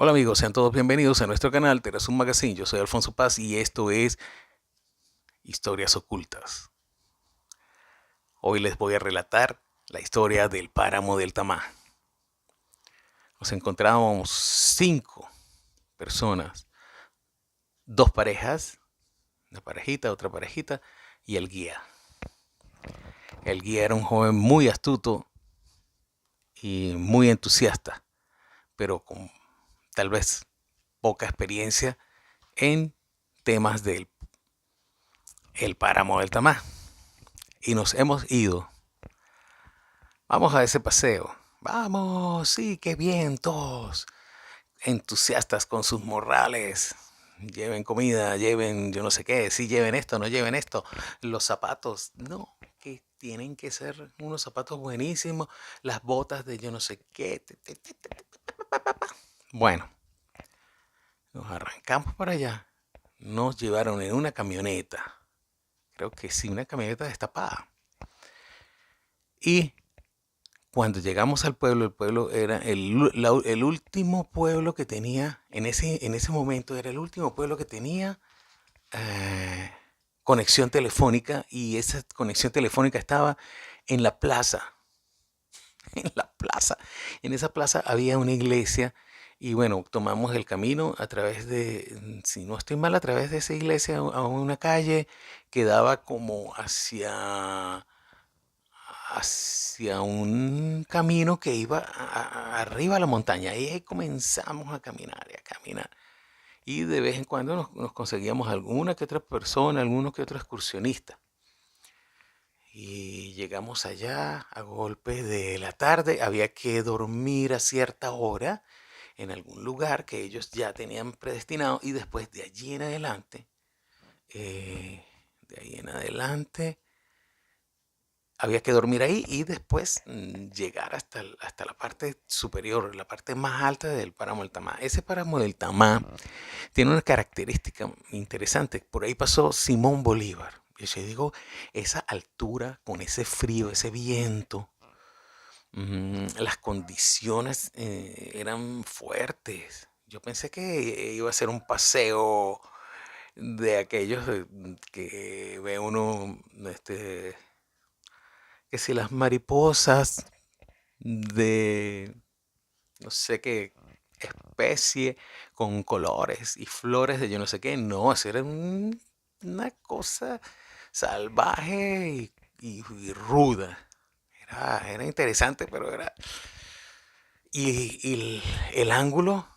Hola amigos, sean todos bienvenidos a nuestro canal Terrazum Magazine. Yo soy Alfonso Paz y esto es Historias Ocultas. Hoy les voy a relatar la historia del páramo del Tamá. Nos encontrábamos 5 personas, 2 parejas, una parejita, otra parejita y el guía. El guía era un joven muy astuto y muy entusiasta, pero con tal vez poca experiencia en temas del el páramo del Tamá. Y nos hemos ido. Vamos a ese paseo. Vamos, sí, qué bien, todos entusiastas con sus morrales. Lleven comida, lleven yo no sé qué, sí, lleven esto, no lleven esto. Los zapatos, no, que tienen que ser unos zapatos buenísimos. Las botas de yo no sé qué. Bueno, nos arrancamos para allá. Nos llevaron en una camioneta. Creo que sí, una camioneta destapada. Y cuando llegamos al pueblo, el pueblo era el último pueblo que tenía, en ese momento era el último pueblo que tenía eh, conexión telefónica, y esa conexión telefónica estaba en la plaza, en la plaza. En esa plaza había una iglesia y bueno, tomamos el camino a través de, si no estoy mal, a través de esa iglesia a una calle que daba como hacia un camino que iba arriba a la montaña. Y ahí comenzamos a caminar y a caminar. Y de vez en cuando nos conseguíamos alguna que otra persona, alguno que otro excursionista. Y llegamos allá a golpe de la tarde. Había que dormir a cierta hora en algún lugar que ellos ya tenían predestinado. Y después de allí en adelante, eh, de ahí en adelante había que dormir ahí y después llegar hasta la parte superior, la parte más alta del páramo del Tamá. Ese páramo del Tamá tiene una característica interesante. Por ahí pasó Simón Bolívar. Y yo digo, esa altura, con ese frío, ese viento, las condiciones eran fuertes. Yo pensé que iba a ser un paseo de aquellos que ve uno, que si las mariposas de no sé qué especie con colores y flores de yo no sé qué. No, eso era una cosa salvaje y ruda. Era interesante, pero era... Y el ángulo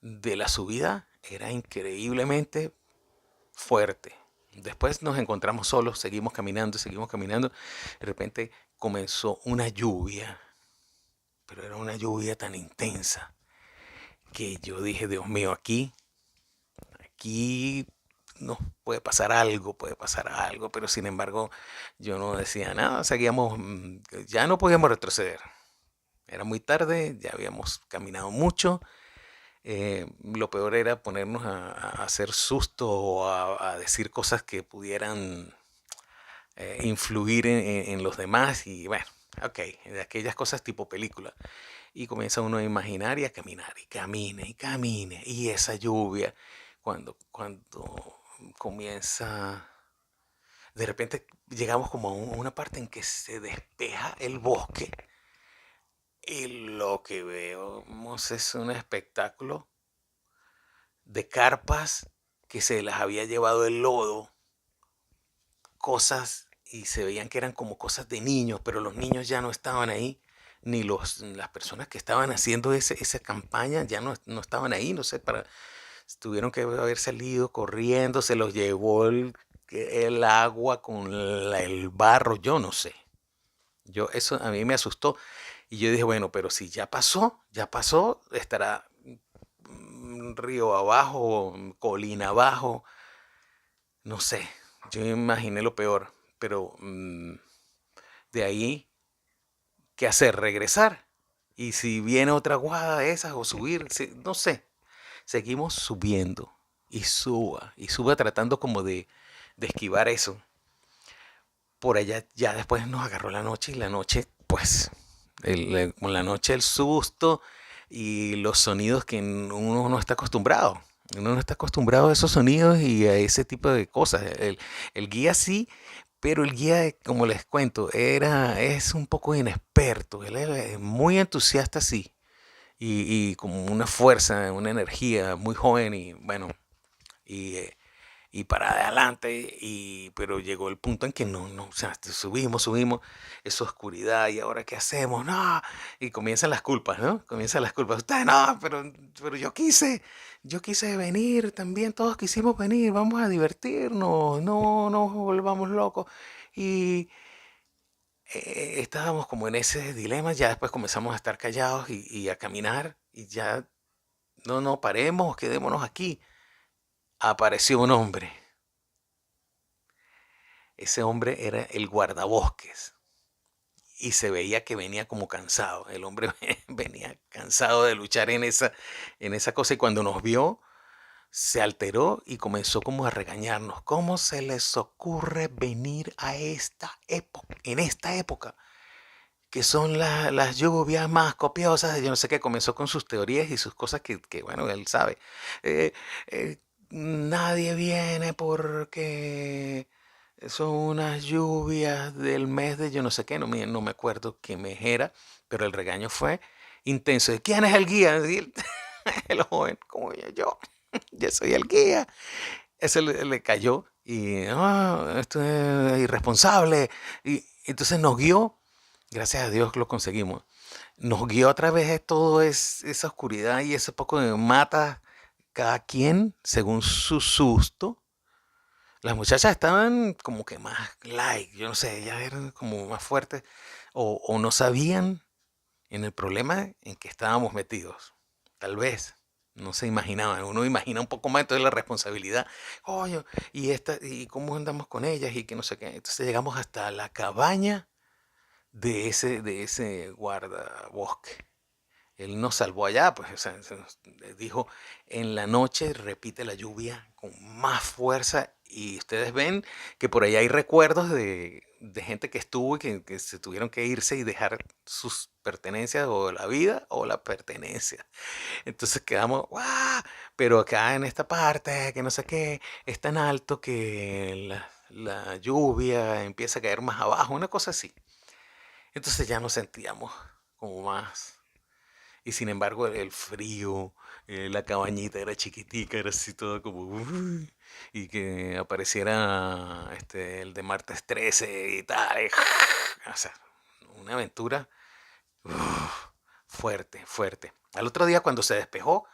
de la subida era increíblemente fuerte. Después nos encontramos solos, seguimos caminando, seguimos caminando. De repente comenzó una lluvia, pero era una lluvia tan intensa que yo dije, Dios mío, aquí nos puede pasar algo, pero sin embargo yo no decía nada, seguíamos, ya no podíamos retroceder. Era muy tarde, ya habíamos caminado mucho. Lo peor era ponernos a hacer susto o a decir cosas que pudieran influir en los demás y bueno, ok, de aquellas cosas tipo película. Y comienza uno a imaginar y a caminar y camine y camine. Y esa lluvia, cuando comienza, de repente llegamos como a una parte en que se despeja el bosque y lo que vemos es un espectáculo de carpas que se las había llevado el lodo, cosas, y se veían que eran como cosas de niños, pero los niños ya no estaban ahí, ni las personas que estaban haciendo esa campaña ya no estaban ahí, no sé, tuvieron que haber salido corriendo, se los llevó el agua con el barro, yo no sé. Eso a mí me asustó y yo dije, bueno, pero si ya pasó, estará río abajo, colina abajo, no sé. Yo imaginé lo peor, pero de ahí, ¿qué hacer? ¿Regresar? Y si viene otra guada de esas o subir, no sé. Seguimos subiendo y suba tratando como de esquivar eso. Por allá ya después nos agarró la noche y la noche, pues, con la noche el susto y los sonidos que uno no está acostumbrado. Uno no está acostumbrado a esos sonidos y a ese tipo de cosas. El guía sí, pero el guía, como les cuento, es un poco inexperto. Él es muy entusiasta, sí, y como una fuerza, una energía muy joven y bueno, y, eh, y para adelante, pero llegó el punto en que no, o sea, subimos, esa oscuridad, y ahora qué hacemos, no, y comienzan las culpas, ¿no? Comienzan las culpas, usted no, pero yo quise venir también, todos quisimos venir, vamos a divertirnos, no nos volvamos locos, y estábamos como en ese dilema, ya después comenzamos a estar callados y a caminar, y ya, no, paremos, quedémonos aquí. Apareció un hombre. Ese hombre era el guardabosques y se veía que venía como cansado. El hombre venía cansado de luchar en esa cosa, y cuando nos vio se alteró y comenzó como a regañarnos. ¿Cómo se les ocurre venir a esta época, en esta época, que son las lluvias más copiosas? Yo no sé qué, comenzó con sus teorías y sus cosas que bueno, él sabe. Eh, Nadie viene porque son unas lluvias del mes de yo no sé qué, no me acuerdo qué mes era, pero el regaño fue intenso. ¿Quién es el guía? Y el joven, como yo soy el guía. Ese le cayó y, esto es irresponsable. Y entonces nos guió, gracias a Dios lo conseguimos, nos guió a través de toda esa oscuridad y ese poco de mata, cada quien según su susto. Las muchachas estaban como que más light, yo no sé, ellas eran como más fuertes o no sabían en el problema en que estábamos metidos. Tal vez no se imaginaban. Uno imagina un poco más entonces la responsabilidad. Coño, y cómo andamos con ellas y que no sé qué. Entonces llegamos hasta la cabaña de ese guardabosque. Él nos salvó allá, pues, o sea, dijo, en la noche repite la lluvia con más fuerza, y ustedes ven que por ahí hay recuerdos de gente que estuvo y que se tuvieron que irse y dejar sus pertenencias, o la vida o la pertenencia. Entonces quedamos, ¡guau! Pero acá en esta parte, que no sé qué, es tan alto que la lluvia empieza a caer más abajo, una cosa así. Entonces ya nos sentíamos como más, y sin embargo, el frío, la cabañita era chiquitica, era así todo como, "Uy", y que apareciera el de martes 13 y tal. O sea, una aventura uf, fuerte, fuerte. Al otro día, cuando se despejó,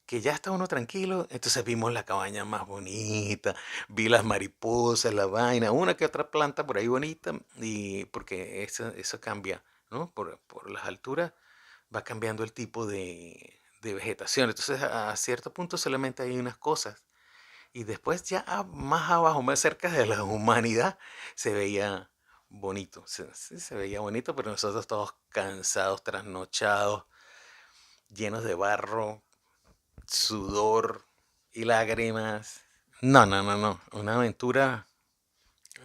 que ya está uno tranquilo, entonces vimos la cabaña más bonita, vi las mariposas, la vaina, una que otra planta por ahí bonita, y porque eso cambia, ¿no? Por las alturas va cambiando el tipo de vegetación. Entonces, a cierto punto solamente hay unas cosas. Y después ya más abajo, más cerca de la humanidad, se veía bonito. Sí, se veía bonito, pero nosotros todos cansados, trasnochados, llenos de barro, sudor y lágrimas. No, no, no, no. Una aventura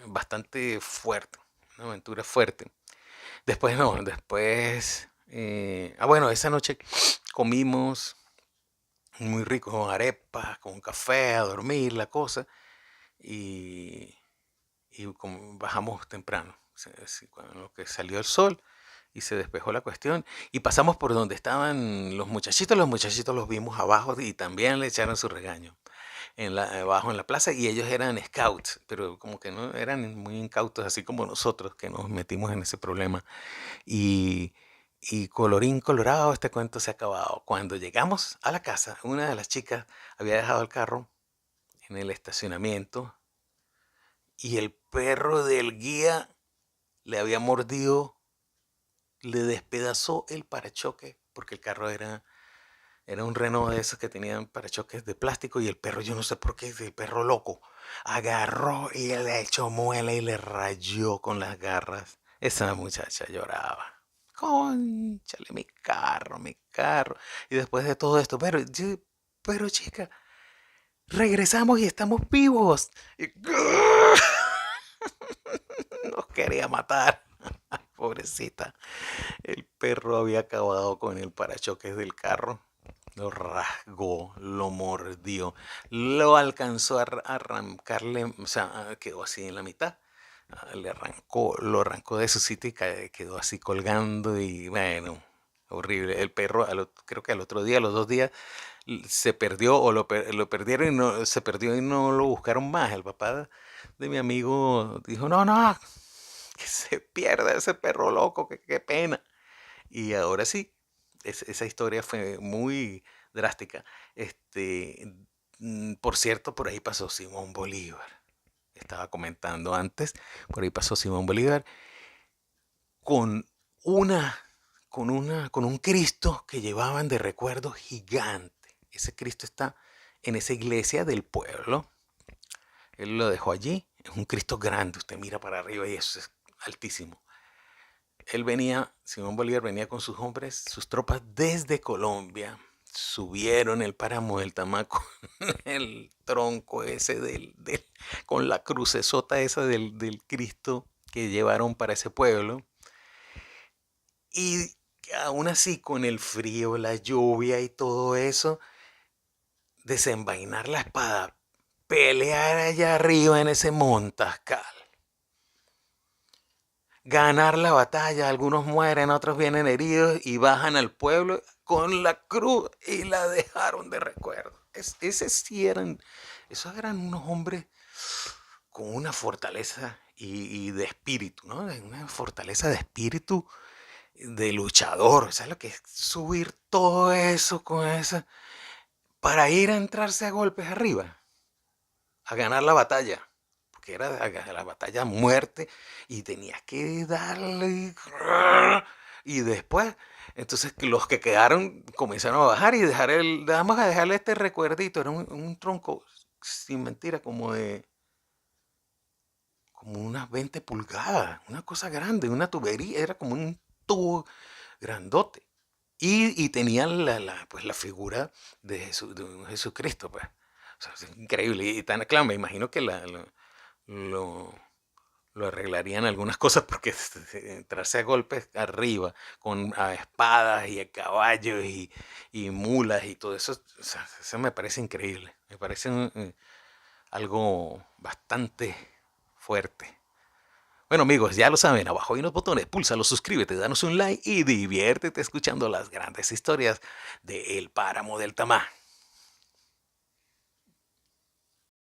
bastante fuerte. Una aventura fuerte. Después no, después... bueno, esa noche comimos muy rico con arepas, con café, a dormir, la cosa. Y, bajamos temprano, cuando lo que salió el sol y se despejó la cuestión. Y pasamos por donde estaban los muchachitos los vimos abajo y también le echaron su regaño. Abajo en la plaza, y ellos eran scouts, pero como que no eran muy incautos, así como nosotros que nos metimos en ese problema. Y, colorín colorado, este cuento se ha acabado. Cuando llegamos a la casa, una de las chicas había dejado el carro en el estacionamiento, y el perro del guía le había mordido, le despedazó el parachoque, porque el carro era un Renault de esos que tenían parachoques de plástico, y el perro, yo no sé por qué, el perro loco, agarró y le echó muela y le rayó con las garras. Esa muchacha lloraba. Cónchale, mi carro, mi carro. Y después de todo esto, pero chica, regresamos y estamos vivos. Y nos quería matar. Pobrecita. El perro había acabado con el parachoques del carro. Lo rasgó, lo mordió, lo alcanzó a arrancarle, o sea, quedó así en la mitad. Le arrancó, lo arrancó de su sitio y quedó así colgando y bueno, horrible. El perro, creo que al otro día, a los 2 días, se perdió o lo perdieron y no, se perdió y no lo buscaron más. El papá de mi amigo dijo, no, no, que se pierda ese perro loco, que qué pena. Y ahora sí, esa historia fue muy drástica. Por cierto, por ahí pasó Simón Bolívar. Estaba comentando antes, por ahí pasó Simón Bolívar con una, con un Cristo que llevaban de recuerdo gigante. Ese Cristo está en esa iglesia del pueblo. Él lo dejó allí. Es un Cristo grande. Usted mira para arriba y eso es altísimo. Él venía, Simón Bolívar venía con sus hombres, sus tropas desde Colombia. Subieron el páramo del Tamaco, el tronco ese con la crucesota esa del Cristo que llevaron para ese pueblo. Y aún así, con el frío, la lluvia y todo eso, desenvainar la espada, pelear allá arriba en ese montascal, ganar la batalla, algunos mueren, otros vienen heridos y bajan al pueblo con la cruz y la dejaron de recuerdo. Esos eran unos hombres con una fortaleza y de espíritu, ¿no? Una fortaleza de espíritu de luchador. ¿Sabes lo que es subir todo eso con esa para ir a entrarse a golpes arriba, a ganar la batalla? Porque era la batalla a muerte y tenías que darle. Y después, entonces los que quedaron comenzaron a bajar y vamos a dejarle este recuerdito. Era un tronco, sin mentira, como unas 20 pulgadas, una cosa grande, una tubería, era como un tubo grandote. Y tenían pues, la figura de un Jesucristo, pues. O sea, es increíble. Y tan, claro, me imagino que lo, lo arreglarían algunas cosas porque entrarse a golpes arriba con espadas y a caballos y mulas y todo eso, o sea, eso me parece increíble. Me parece algo bastante fuerte. Bueno amigos, ya lo saben, abajo hay unos botones, púlsalo, suscríbete, danos un like y diviértete escuchando las grandes historias de El Páramo del Tamá.